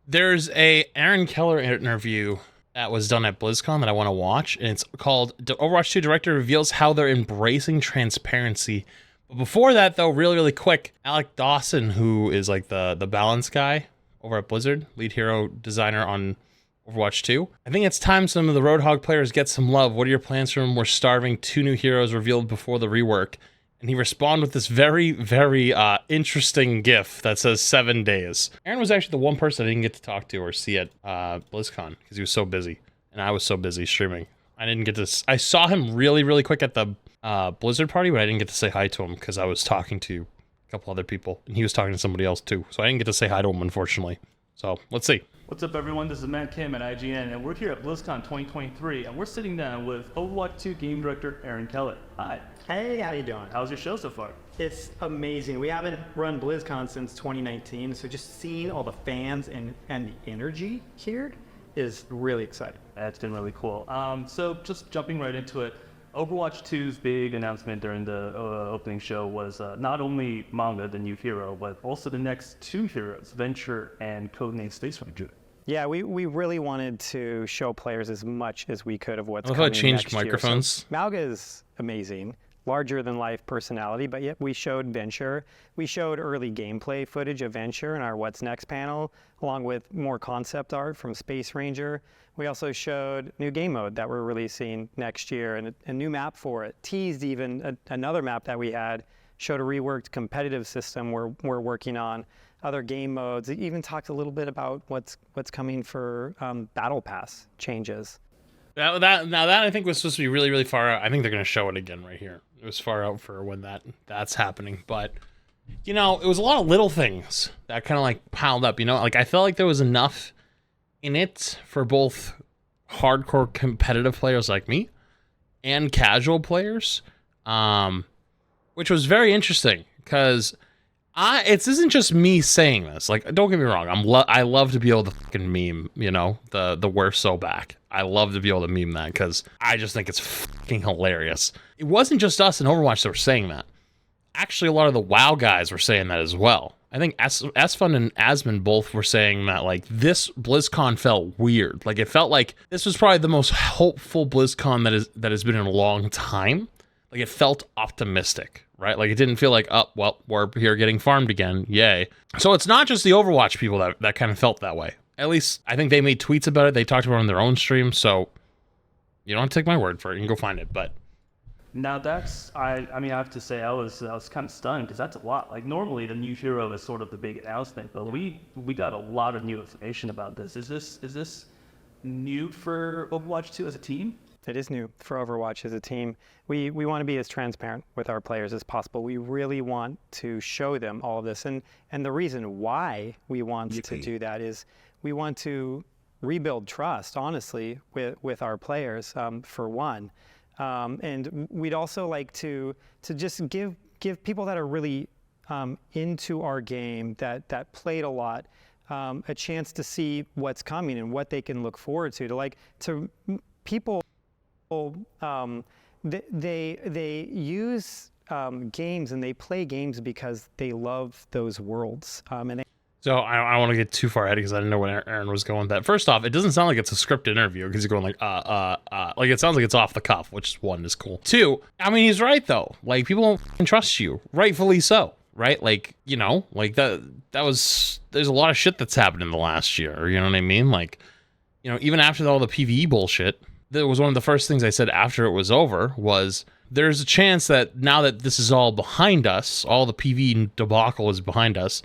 There's a Aaron Keller interview that was done at BlizzCon that I want to watch, and it's called Overwatch 2 Director Reveals How They're Embracing Transparency. But before that, though, really quick, Alec Dawson, who is like the balance guy over at Blizzard, lead hero designer on Overwatch 2. I think it's time some of the Roadhog players get some love. What are your plans for them? We're starving. 2 new heroes revealed before the rework. And he responded with this very interesting GIF that says 7 days. Aaron was actually the one person I didn't get to talk to or see at BlizzCon because he was so busy. And I was so busy streaming. I didn't get to... I saw him really quick at the Blizzard party, but I didn't get to say hi to him because I was talking to a couple other people. And he was talking to somebody else too. So I didn't get to say hi to him, unfortunately. So, let's see. What's up, everyone? This is Matt Kim at IGN, and we're here at BlizzCon 2023, and we're sitting down with Overwatch 2 Game Director Aaron Keller. Hi. Hey, how you doing? How's your show so far? It's amazing. We haven't run BlizzCon since 2019, so just seeing all the fans and the energy here is really exciting. That's been really cool. So just jumping right into it, Overwatch 2's big announcement during the opening show was not only Manga, the new hero, but also the next 2 heroes, Venture and Codename Space Ranger. Yeah, we really wanted to show players as much as we could of what's I love coming how it changed next year. microphones. So Malga is amazing, larger than life personality, but yet we showed Venture. We showed early gameplay footage of Venture in our What's Next panel, along with more concept art from Space Ranger. We also showed new game mode that we're releasing next year and a new map for it. Teased even another map that we had, showed a reworked competitive system we're working on, other game modes. It even talked a little bit about what's coming for Battle Pass changes. Now that I think was supposed to be really far out. I think they're going to show it again right here. It was far out for when that's happening. But, you know, it was a lot of little things that kind of like piled up, you know? Like I felt like there was enough in it for both hardcore competitive players like me and casual players, which was very interesting because it isn't just me saying this. Like, don't get me wrong, I love to be able to fucking meme, you know, the we're so back. I love to be able to meme that because I just think it's fucking hilarious. It wasn't just us in Overwatch that were saying that. Actually, a lot of the WoW guys were saying that as well. I think Esfun and Asmund both were saying that, like, this BlizzCon felt weird. Like, it felt like this was probably the most hopeful BlizzCon that has been in a long time. Like, it felt optimistic, right? Like, it didn't feel like, oh, well, we're here getting farmed again. Yay. So it's not just the Overwatch people that kind of felt that way. At least, I think they made tweets about it. They talked about it on their own stream. So you don't have to take my word for it. You can go find it, but... Now that's, I mean, I have to say I was kind of stunned because that's a lot. Like normally the new hero is sort of the big announcement, but we got a lot of new information about this. Is this new for Overwatch 2 as a team? It is new for Overwatch as a team. We want to be as transparent with our players as possible. We really want to show them all of this. And the reason why we want to do that is we want to rebuild trust, honestly, with our players, for one. And we'd also like to just give people that are really into our game, that played a lot, a chance to see what's coming and what they can look forward to people. They use games and they play games because they love those worlds. So I don't want to get too far ahead because I didn't know when Aaron was going with that. First off, it doesn't sound like it's a scripted interview because he's going like it sounds like it's off the cuff, which one is cool. 2, I mean, he's right though. Like people don't fucking trust you, rightfully so, right? Like, you know, like there's a lot of shit that's happened in the last year. You know what I mean? Like, you know, even after all the PvE bullshit, that was one of the first things I said after it was over was there's a chance that now that this is all behind us, all the PvE debacle is behind us,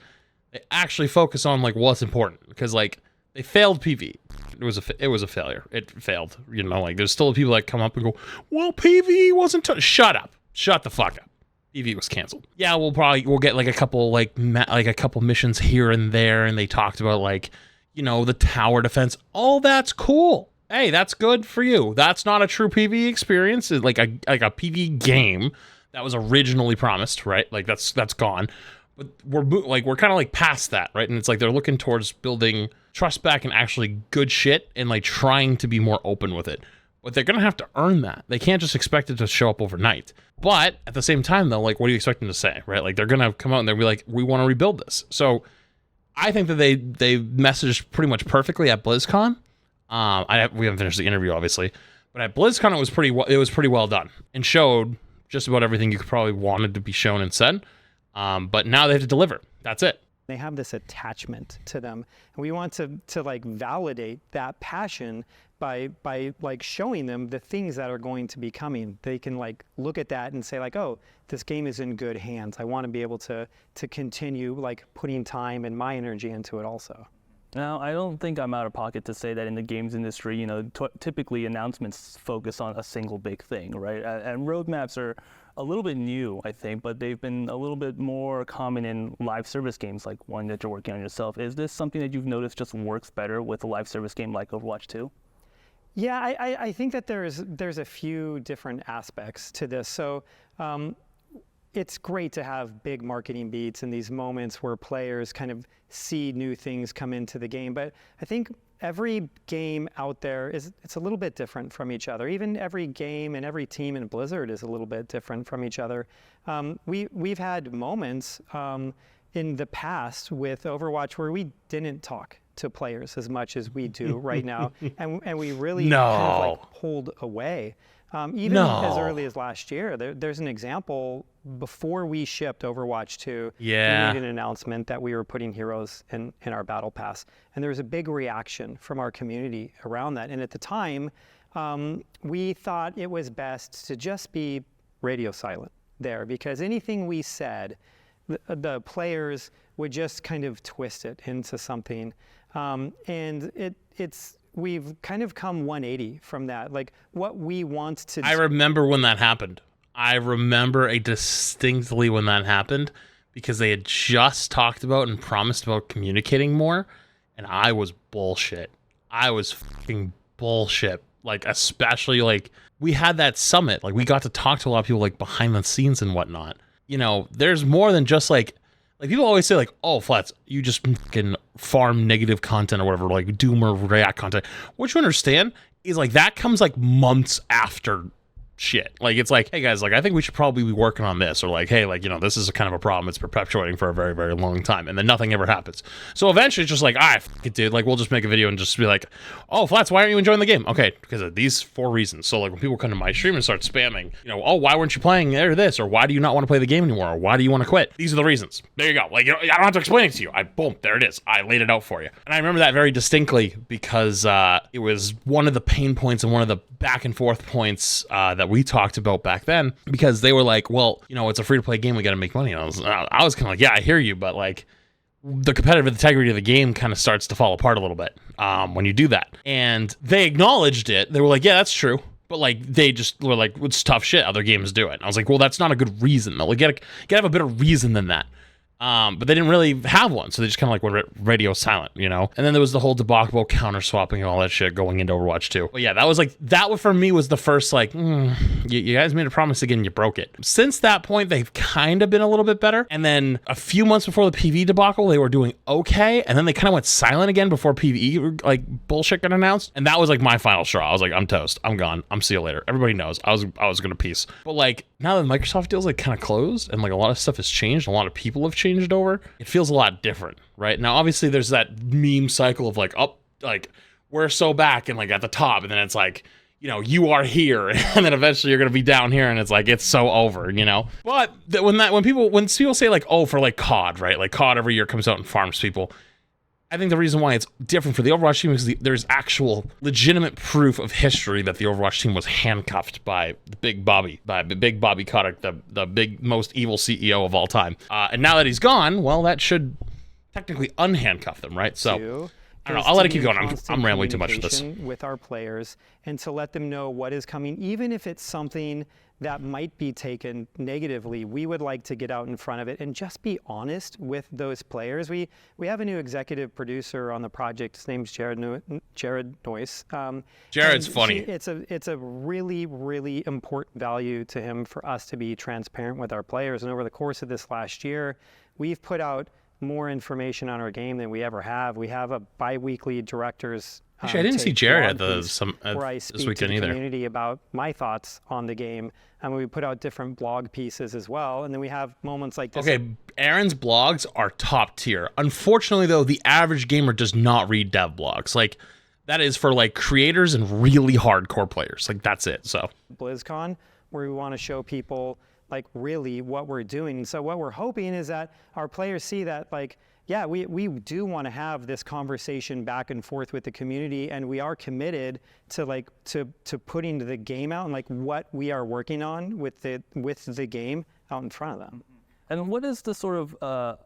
they actually focus on like what's important because like they failed PvE. It was a failure. It failed. You know, like there's still people that come up and go, well, PvE wasn't. Shut up. Shut the fuck up. PvE was canceled. Yeah, we'll get like a couple a couple missions here and there, and they talked about like, you know, the tower defense. Oh, that's cool. Hey, that's good for you. That's not a true PvE experience. It's like a PvE game that was originally promised, right? Like that's gone. But we're kind of like past that, right? And it's like they're looking towards building trust back and actually good shit and like trying to be more open with it. But they're gonna have to earn that. They can't just expect it to show up overnight. But at the same time, though, like, what do you expect them to say, right? Like they're gonna come out and they'll be like, "We want to rebuild this." So I think that they messaged pretty much perfectly at BlizzCon. We haven't finished the interview, obviously, but at BlizzCon it was pretty well done and showed just about everything you could probably wanted to be shown and said. But now they have to deliver. That's it. They have this attachment to them, and we want to like validate that passion by like showing them the things that are going to be coming. They can like look at that and say like, oh, this game is in good hands. I want to be able to continue like putting time and my energy into it also. Now, I don't think I'm out of pocket to say that in the games industry, you know, typically announcements focus on a single big thing, right? And roadmaps are a little bit new, I think, but they've been a little bit more common in live service games like one that you're working on yourself. Is this something that you've noticed just works better with a live service game like Overwatch 2? Yeah, I think that there's a few different aspects to this. So it's great to have big marketing beats and these moments where players kind of see new things come into the game. But I think every game out there it's a little bit different from each other. Even every game and every team in Blizzard is a little bit different from each other. We've had moments in the past with Overwatch where we didn't talk to players as much as we do right now, and we really kind of like pulled away. Even as early as last year, there's an example before we shipped Overwatch 2. Yeah. We made an announcement that we were putting heroes in our battle pass, and there was a big reaction from our community around that. And at the time, we thought it was best to just be radio silent there, because anything we said, the players would just kind of twist it into something. And we've kind of come 180 from that. Like what we want to do. I remember when that happened. I remember distinctly when that happened, because they had just talked about and promised about communicating more, and I was bullshit. I was fucking bullshit. Like, especially like we had that summit. Like we got to talk to a lot of people like behind the scenes and whatnot. You know, there's more than just like people always say like, oh, Flats, you just fucking farm negative content or whatever, like Doom or React content. What you understand is like that comes like months after shit. Like it's like, hey guys, like I think we should probably be working on this, or like, hey, like, you know, this is a kind of a problem. It's perpetuating for a very, very long time, and then nothing ever happens. So eventually it's just like, all right, fuck it, dude, like we'll just make a video and just be like, oh, Flats, why aren't you enjoying the game? Okay, because of these 4 reasons. So like when people come to my stream and start spamming, you know, oh, why weren't you playing this, or why do you not want to play the game anymore, or why do you want to quit? These are the reasons. There you go. Like, you know, I don't have to explain it to you. Boom, there it is. I laid it out for you. And I remember that very distinctly because it was one of the pain points and one of the back and forth points that we talked about back then, because they were like, well, you know, it's a free-to-play game, we got to make money. And I was kind of like, yeah, I hear you, but like the competitive integrity of the game kind of starts to fall apart a little bit when you do that. And they acknowledged it. They were like, yeah, that's true. But like they just were like, it's tough shit, other games do it. And I was like, well, that's not a good reason though. Like, you gotta have a better reason than that. But they didn't really have one, so they just kind of like went radio silent, you know? And then there was the whole debacle about counter swapping and all that shit going into Overwatch 2. But yeah, that for me was the first like, you guys made a promise again, you broke it. Since that point, they've kind of been a little bit better. And then a few months before the PvE debacle, they were doing okay. And then they kind of went silent again before PvE like bullshit got announced. And that was like my final straw. I was like, I'm toast. I'm gone. I'm see you later. Everybody knows I was gonna peace. But like now that the Microsoft deal's like kind of closed and like a lot of stuff has changed, a lot of people have changed over, it feels a lot different right now. Obviously there's that meme cycle of like, oh, like we're so back and like at the top, and then it's like, you know, you are here, and then eventually you're gonna be down here, and it's like it's so over, you know. But when people say like, oh, for like COD, right, like COD every year comes out and farms people, I think the reason why it's different for the Overwatch team is there's actual legitimate proof of history that the Overwatch team was handcuffed by Big Bobby Kotick, the big, most evil CEO of all time. And now that he's gone, well, that should technically unhandcuff them, right? So I don't know. I'll let it keep going. I'm rambling too much for this. With our players, and to let them know what is coming, even if it's something that might be taken negatively, we would like to get out in front of it and just be honest with those players. We have a new executive producer on the project. His name's Jared Noyce. Jared's funny. It's a really, really important value to him for us to be transparent with our players. And over the course of this last year, we've put out more information on our game than we ever have. We have a bi-weekly directors. Actually, I didn't see Jared at where I speak this weekend to the either. Community about my thoughts on the game, and we put out different blog pieces as well. And then we have moments like this. Okay, Aaron's blogs are top tier. Unfortunately, though, the average gamer does not read dev blogs. Like, that is for like creators and really hardcore players. Like, that's it. So BlizzCon, where we want to show people like really what we're doing. So what we're hoping is that our players see that, like, yeah, we do want to have this conversation back and forth with the community, and we are committed to like to putting the game out and like what we are working on with the game out in front of them. And what is the sort of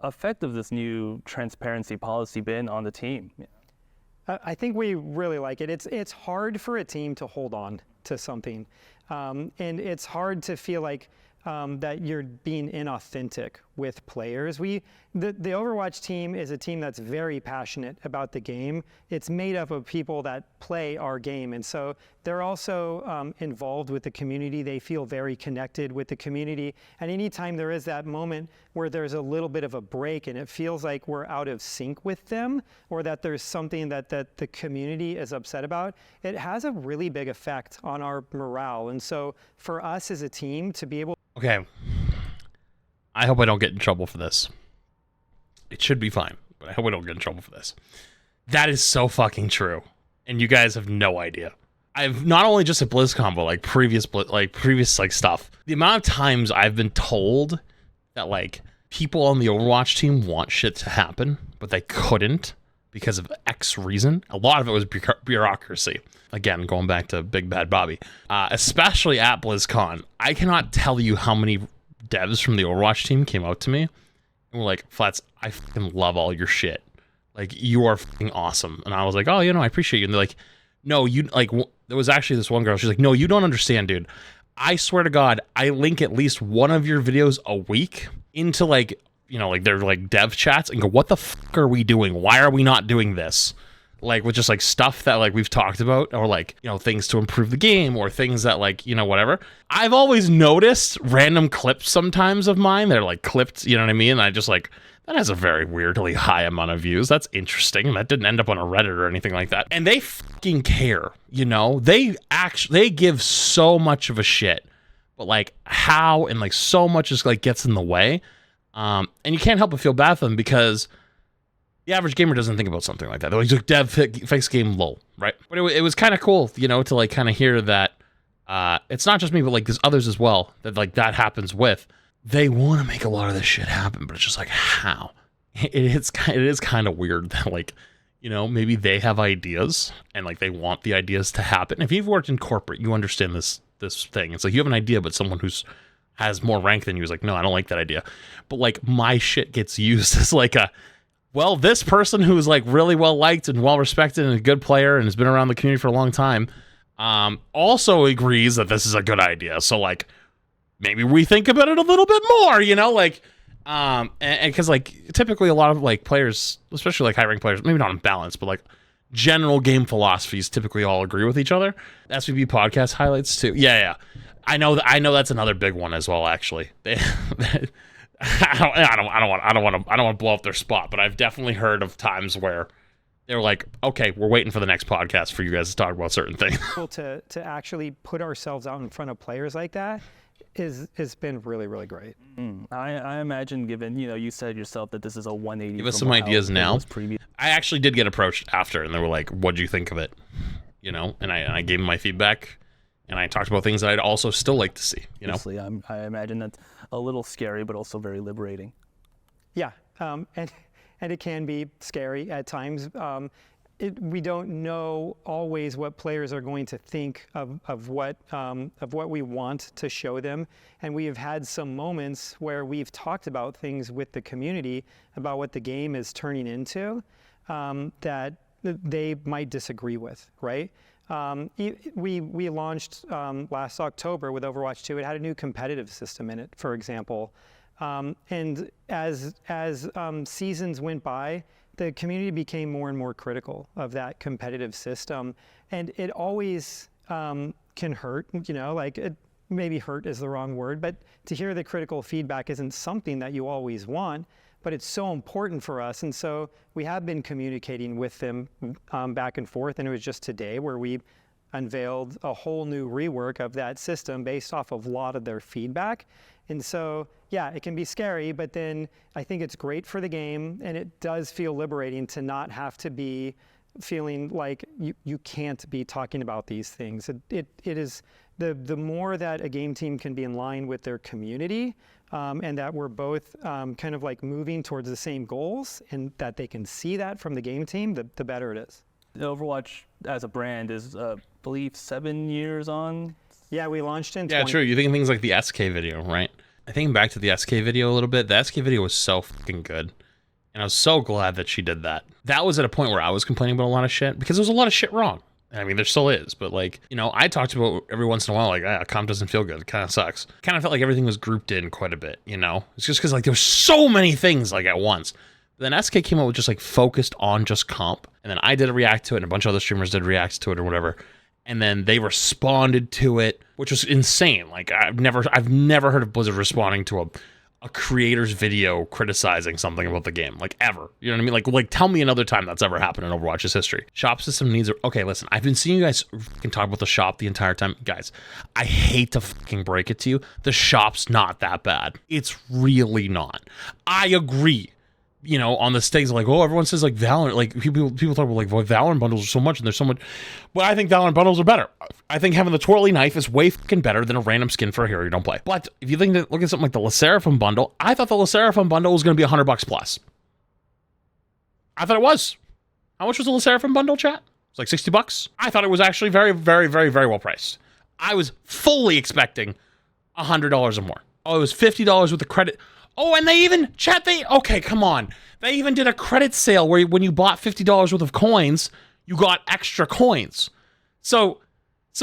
effect of this new transparency policy been on the team? I think we really like it. It's hard for a team to hold on to something, and it's hard to feel like that you're being inauthentic with players. The Overwatch team is a team that's very passionate about the game. It's made up of people that play our game, and so they're also involved with the community. They feel very connected with the community, and anytime there is that moment where there's a little bit of a break and it feels like we're out of sync with them, or that there's something that the community is upset about, it has a really big effect on our morale. And so for us as a team to be able... Okay. I hope I don't get in trouble for this. It should be fine, but I hope I don't get in trouble for this. That is so fucking true. And you guys have no idea. I've not only just at BlizzCon, but like previous stuff. The amount of times I've been told that like people on the Overwatch team want shit to happen, but they couldn't because of X reason. A lot of it was bureaucracy. Again, going back to Big Bad Bobby. Especially at BlizzCon, I cannot tell you how many devs from the Overwatch team came out to me and were like, Flats, I fucking love all your shit. Like, you are fucking awesome. And I was like, oh, I appreciate you. And they're like, no, you, like, there was actually this one girl, she's like, no, you don't understand, dude. I swear to God, I link at least one of your videos a week into, like, like their, like, dev chats and go, what the fuck are we doing? Why are we not doing this? Like, with just, like, stuff that, like, we've talked about, or, like, things to improve the game, or things that, like, whatever. I've always noticed random clips sometimes of mine. They're, like, clipped, you know what I mean? And I just, like, that has a very weirdly high amount of views. That's interesting. That didn't end up on a Reddit or anything like that. And they fucking care, They give so much of a shit. But, like, how, and, like, so much just, like, gets in the way. And you can't help but feel bad for them, because the average gamer doesn't think about something like that. They're like, dev fix game lull, right? But it was kind of cool, to like kind of hear that it's not just me, but like there's others as well that like that happens with. They want to make a lot of this shit happen, but it's just like, how? It is kind of weird that like, maybe they have ideas and like they want the ideas to happen. If you've worked in corporate, you understand this thing. It's like you have an idea, but someone has more rank than you is like, no, I don't like that idea. But like my shit gets used as like well, this person who's like really well liked and well respected and a good player and has been around the community for a long time, also agrees that this is a good idea. So like, maybe we think about it a little bit more, and because like typically a lot of like players, especially like high ranked players, maybe not in balance, but like general game philosophies typically all agree with each other. SVP podcast highlights too. Yeah. I know that's another big one as well. Actually, I don't want to blow up their spot, but I've definitely heard of times where they're like, okay, we're waiting for the next podcast for you guys to talk about certain things. To actually put ourselves out in front of players like that has been really, really great. I imagine, given you said yourself that this is a 180. Give us some ideas now. I actually did get approached after, and they were like, "What'd you think of it?" And I gave them my feedback. And I talked about things that I'd also still like to see, Honestly, I imagine that's a little scary, but also very liberating. Yeah, and it can be scary at times. We don't know always what players are going to think of what we want to show them, and we have had some moments where we've talked about things with the community about what the game is turning into that they might disagree with, right? We launched last October with Overwatch 2. It had a new competitive system in it, for example. And as seasons went by, the community became more and more critical of that competitive system. And it always can hurt, maybe hurt is the wrong word, but to hear the critical feedback isn't something that you always want. But it's so important for us, and so we have been communicating with them back and forth, and it was just today where we unveiled a whole new rework of that system based off of a lot of their feedback. And so, yeah, it can be scary, but then I think it's great for the game, and it does feel liberating to not have to be feeling like you can't be talking about these things. It is the more that a game team can be in line with their community, and that we're both kind of like moving towards the same goals, and that they can see that from the game team, the better it is. Overwatch as a brand is, I believe, 7 years on. Yeah, we launched in. Yeah, true. You think things like the SK video, right? I think back to the SK video a little bit. The SK video was so fucking good. And I was so glad that she did that. That was at a point where I was complaining about a lot of shit because there was a lot of shit wrong. I mean, there still is, but like, you know, I talked about every once in a while, like, comp doesn't feel good. It kind of sucks. Kind of felt like everything was grouped in quite a bit, you know? It's just because like there were so many things like at once. But then SK came out with just like focused on just comp. And then I did a react to it and a bunch of other streamers did reacts to it or whatever. And then they responded to it, which was insane. Like I've never heard of Blizzard responding to a creator's video criticizing something about the game, like ever. You know what I mean? Like tell me another time that's ever happened in Overwatch's history. Shop system needs okay, listen, I've been seeing you guys fucking talk about the shop the entire time. Guys, I hate to fucking break it to you. The shop's not that bad. It's really not. I agree. You know, on the stakes, like, oh, everyone says like Valorant, like people talk about like, well, Valorant bundles are so much and there's so much, but I think Valorant bundles are better. I think having the twirly knife is way fucking better than a random skin for a hero you don't play. But if you think that, look at something like the LeSeraphim bundle, I thought the LeSeraphim bundle was going to be $100 plus. I thought it was. How much was the LeSeraphim bundle, chat? It's like $60. I thought it was actually very, very, very, very well priced. I was fully expecting $100 or more. Oh, it was $50 with the credit. Oh, and they even, chat, okay, come on. They even did a credit sale where when you bought $50 worth of coins, you got extra coins. So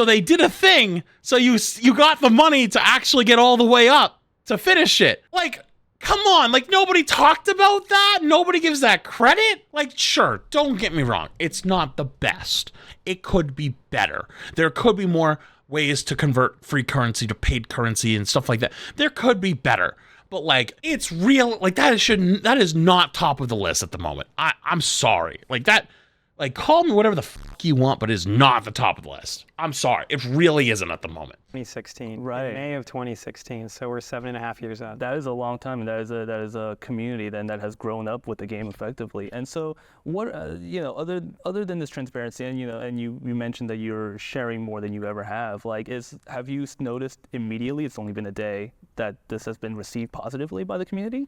they did a thing, so you got the money to actually get all the way up to finish it. Like, come on, like nobody talked about that? Nobody gives that credit? Like, sure, don't get me wrong. It's not the best. It could be better. There could be more ways to convert free currency to paid currency and stuff like that. There could be better. But like, it's real, like that is not top of the list at the moment. I'm sorry. Like that, like call me whatever the fuck you want, but it is not the top of the list. I'm sorry. It really isn't at the moment. 2016, right? In May of 2016. So we're 7.5 years out. That is a long time, and that is a community then that has grown up with the game effectively. And so, what you know, other than this transparency, and you know, and you mentioned that you're sharing more than you ever have. Like, have you noticed immediately? It's only been a day that this has been received positively by the community.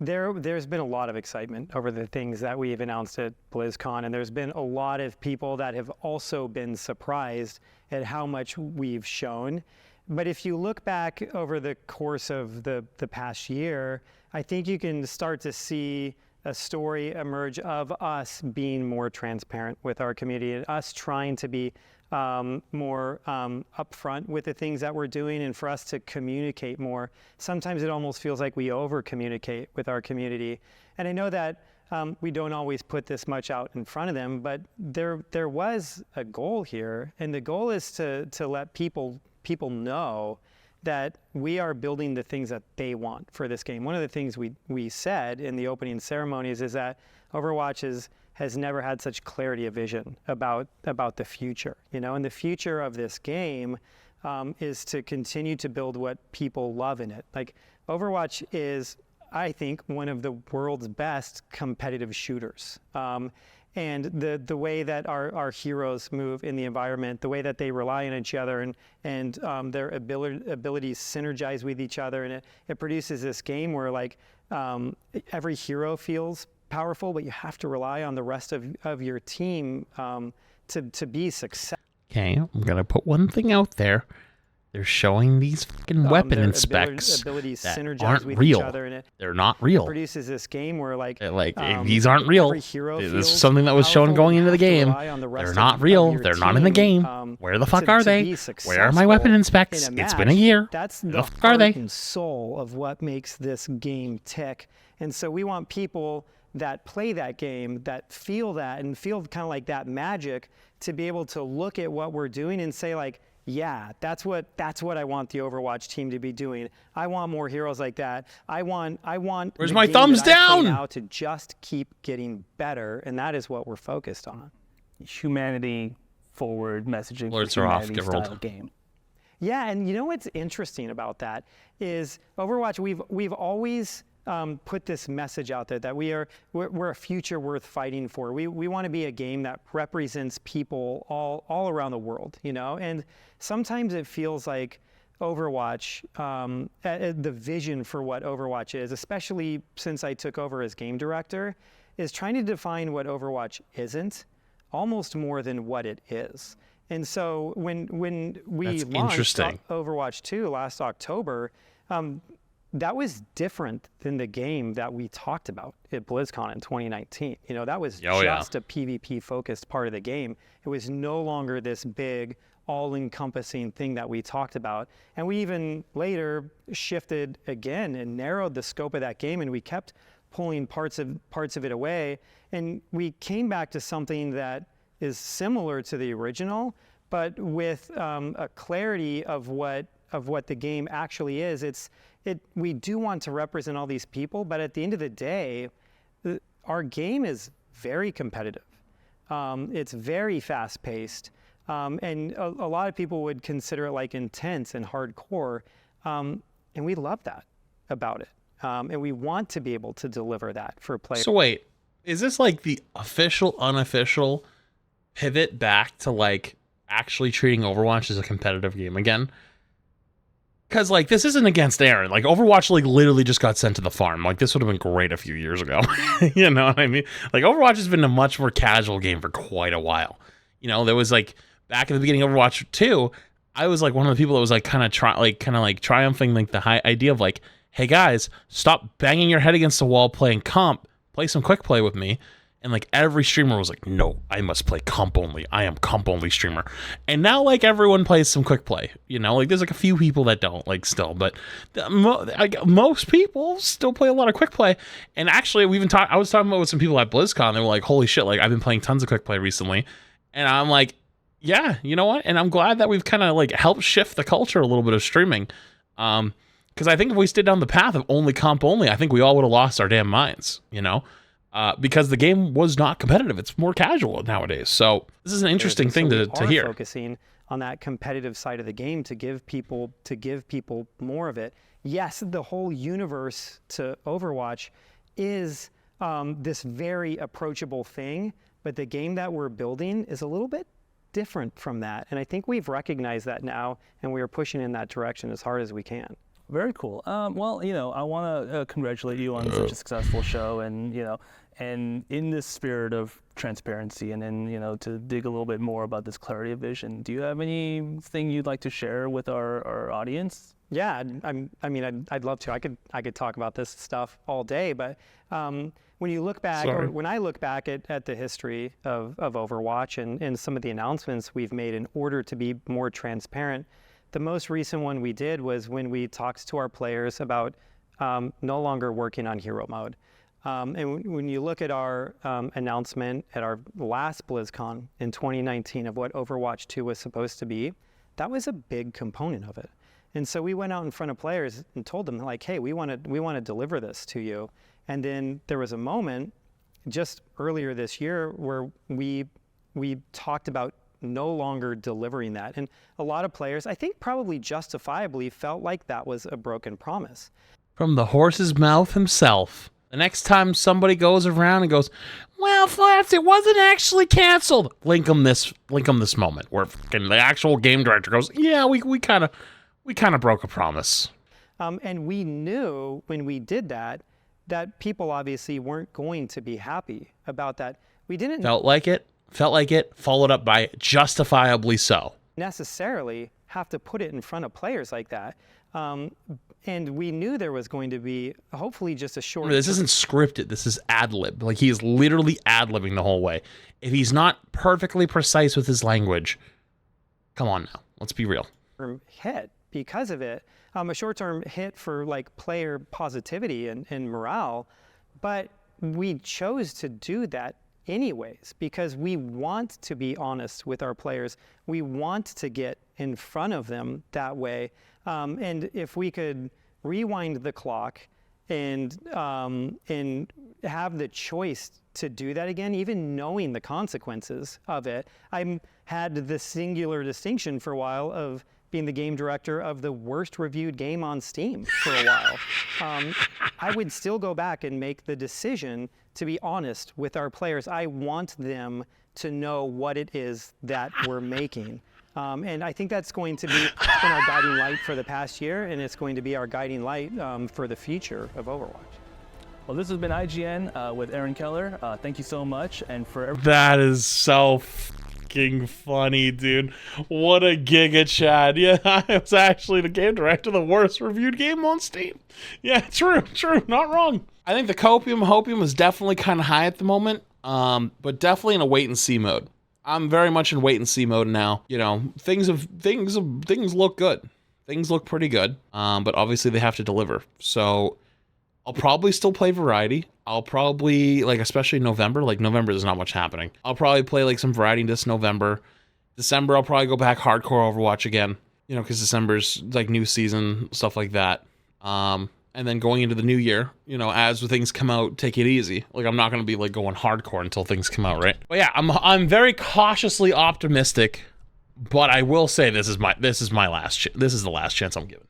There's been a lot of excitement over the things that we've announced at BlizzCon, and there's been a lot of people that have also been surprised at how much we've shown. But if you look back over the course of the past year, I think you can start to see a story emerge of us being more transparent with our community and us trying to be more upfront with the things that we're doing, and for us to communicate more. Sometimes it almost feels like we over-communicate with our community. And I know that we don't always put this much out in front of them, but there was a goal here, and the goal is to let people know that we are building the things that they want for this game. One of the things we said in the opening ceremonies is that Overwatch has never had such clarity of vision about the future, you know, and the future of this game is to continue to build what people love in it. Like, Overwatch is, I think, one of the world's best competitive shooters. And the way that our heroes move in the environment, the way that they rely on each other, and their abilities synergize with each other, and it produces this game where like every hero feels powerful, but you have to rely on the rest of your team to be successful. Okay, I'm gonna put one thing out there. They're showing these fucking weapon specs that aren't real. They're not real. Produces this game where like these aren't real. This is something that was shown going into the game. They're not real. They're not in the game. Where the fuck are they? Where are my weapon specs? It's been a year. That's Where the fuck are they? and soul of what makes this game tick. And so we want people that play that game, that feel that, and feel kind of like that magic, to be able to look at what we're doing and say like, yeah, that's what I want the Overwatch team to be doing. I want more heroes like that. I want. Where's my thumbs down? Now to just keep getting better, and that is what we're focused on. Humanity forward messaging Alerts for are off, humanity get style rolled. game. Yeah, and you know what's interesting about that is Overwatch. We've always put this message out there that we're a future worth fighting for. We want to be a game that represents people all around the world, you know. And sometimes it feels like Overwatch, the vision for what Overwatch is, especially since I took over as game director, is trying to define what Overwatch isn't, almost more than what it is. And so when we launched Overwatch 2 last October, that was different than the game that we talked about at BlizzCon in 2019. You know, that was just a PvP-focused part of the game. It was no longer this big, all-encompassing thing that we talked about. And we even later shifted again and narrowed the scope of that game, and we kept pulling parts of it away. And we came back to something that is similar to the original, but with a clarity of what the game actually is. We do want to represent all these people, but at the end of the day, our game is very competitive. It's very fast-paced, and a lot of people would consider it like intense and hardcore, and we love that about it. And we want to be able to deliver that for players. So wait, is this like the official, unofficial pivot back to like actually treating Overwatch as a competitive game again? Because like this isn't against Aaron. Like Overwatch like literally just got sent to the farm. Like this would have been great a few years ago. You know what I mean? Like Overwatch has been a much more casual game for quite a while. You know, there was like back at the beginning of Overwatch 2, I was like one of the people that was like kind of triumphing like the high idea of like, hey guys, stop banging your head against the wall playing comp, play some quick play with me. And like every streamer was like, no, I must play comp only. I am comp only streamer. And now like everyone plays some quick play, you know, like there's like a few people that don't like still, but most people still play a lot of quick play. And actually I was talking about with some people at BlizzCon. They were like, holy shit, like I've been playing tons of quick play recently. And I'm like, yeah, you know what? And I'm glad that we've kind of like helped shift the culture a little bit of streaming. Because I think if we stayed down the path of only comp only, I think we all would have lost our damn minds, you know? Because the game was not competitive. It's more casual nowadays. So this is an interesting thing to hear. Focusing on that competitive side of the game to give people more of it. Yes, the whole universe to Overwatch is this very approachable thing, but the game that we're building is a little bit different from that. And I think we've recognized that now, and we are pushing in that direction as hard as we can. Very cool. Well, you know, I want to congratulate you on such a successful show, and you know, and in this spirit of transparency, and then you know, to dig a little bit more about this clarity of vision. Do you have anything you'd like to share with our audience? Yeah, I mean, I'd love to. I could talk about this stuff all day, but when you look back, or when I look back at the history of Overwatch and some of the announcements we've made in order to be more transparent. The most recent one we did was when we talked to our players about no longer working on hero mode. And when you look at our announcement at our last BlizzCon in 2019 of what Overwatch 2 was supposed to be, that was a big component of it. And so we went out in front of players and told them like, hey, we want to deliver this to you. And then there was a moment just earlier this year where we talked about no longer delivering that. And a lot of players, I think probably justifiably, felt like that was a broken promise. From the horse's mouth himself. The next time somebody goes around and goes, well, Flats, it wasn't actually canceled. Link them this moment where the actual game director goes, yeah, we kind of broke a promise. And we knew when we did that people obviously weren't going to be happy about that. We didn't felt like it, followed up by justifiably so. Necessarily have to put it in front of players like that. And we knew there was going to be hopefully just a short... This isn't scripted. This is ad-lib. Like he is literally ad-libbing the whole way. If he's not perfectly precise with his language, come on now. Let's be real. Hit because of it. A short-term hit for like player positivity and morale. But we chose to do that anyways, because we want to be honest with our players. We want to get in front of them that way. And if we could rewind the clock and have the choice to do that again, even knowing the consequences of it. I had the singular distinction for a while of being the game director of the worst reviewed game on Steam for a while. I would still go back and make the decision to be honest with our players. I want them to know what it is that we're making. And I think that's going to be our guiding light for the past year, and it's going to be our guiding light for the future of Overwatch. Well, this has been IGN with Aaron Keller. Thank you so much. And for That is so fucking funny, dude. What a giga Chad. Yeah, I was actually the game director of the worst reviewed game on Steam. Yeah, true, not wrong. I think the hopium is definitely kind of high at the moment, but definitely in a wait and see mode. I'm very much in wait and see mode now. You know, things look good. Things look pretty good, but obviously they have to deliver. So I'll probably still play variety. I'll probably, like, especially November. Like, November, there's not much happening. I'll probably play, like, some variety this November. December, I'll probably go back hardcore Overwatch again. You know, because December's, like, new season, stuff like that. And then going into the new year, you know, as things come out, take it easy. Like, I'm not going to be, like, going hardcore until things come out, right? But yeah, I'm very cautiously optimistic, but I will say this is the last chance I'm given.